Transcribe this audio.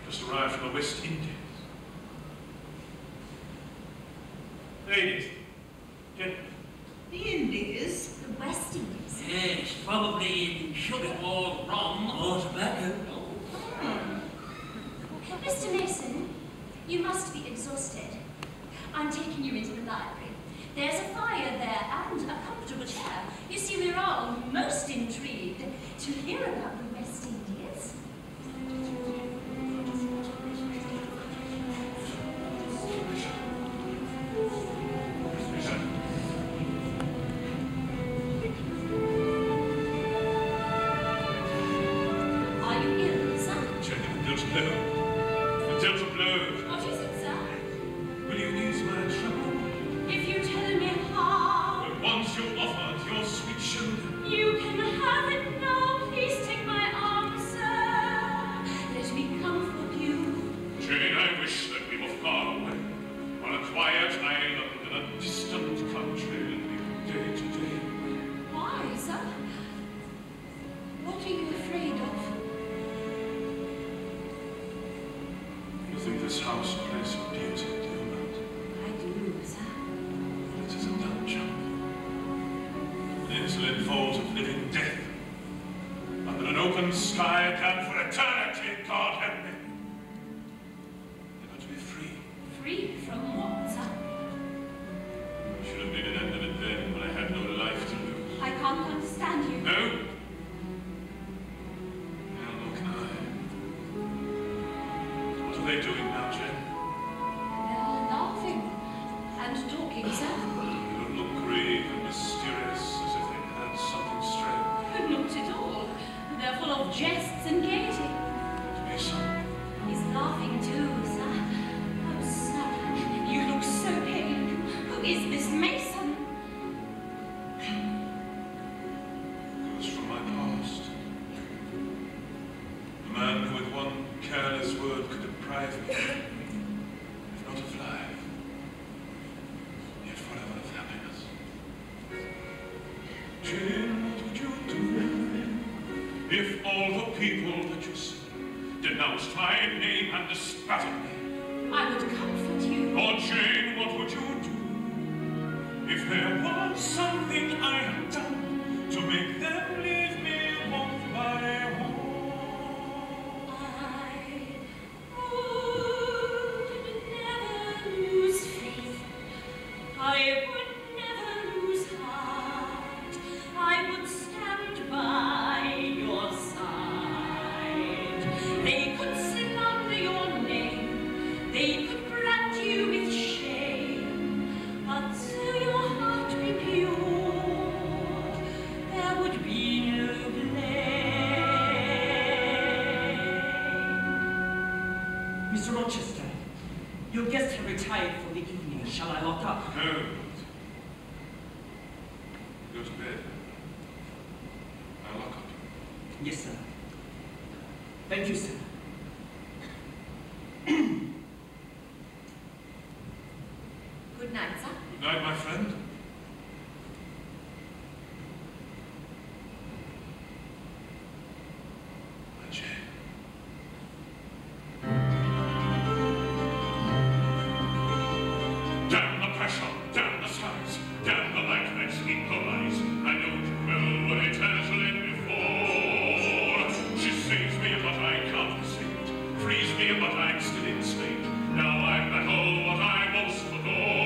Just arrived from the West Indies. Ladies, gentlemen. The Indies? The West Indies? Yes, probably in sugar or rum or tobacco. Mr. Mason, you must be exhausted. I'm taking you into the library. There's a fire there and a comfortable chair. You see, we're all most intrigued to hear about the West Indies. Are you ill, sir? What is it, sir? Will you ease my trouble? If you tell me how, When once you've offered your sweet shoulder, you can have it now. Please take my arm, sir. Let me comfort you. Jane, I wish that we were far away, on a quiet island in a distant country, living day to day. Why, sir? What are you afraid of? You think this house a place of beauty, do you not? I do, sir. It is a dungeon. An insolent vault of living death. Under an open sky, damned for eternity, God help me. Never to be free. Free from what, sir? There should have been an end of it then, when I had no life to lose. I can't understand you. No? Well, nor can I. What are they doing now, Jen? They're laughing and talking, sir. They don't look grave and mysterious, as if they had something strange. Not at all. They're full of jests and gaiety. Mason, He's laughing too, sir. Oh, sir, you look so pale. Who is this Mason? it was from my past. A man who with one careless word could deprive me, if not of life, yet forever of happiness. Jane, what would you do if all the people that you see denounced my name and bespattered me? I would comfort you. Oh, Jane, what would you do if there was something I had done to make them leave me one by one? I would never lose faith. I would never lose heart. I would stand by your side. They could slander your name. They could brand you with shame. But till your heart be pure, there would be no blame. Mr. Rochester, your guests have retired for the evening. Shall I lock up? No. Go to bed. I'll lock up. Yes, sir. Thank you, sir. Good night, sir. Good night, my friend. My Jane. Damn the pressure, damn the size, damn the light that sweet her eyes. I know too well what it has led before. She saves me, but I can't be saved. Frees me, but I'm still enslaved. Now I battle what I most adore.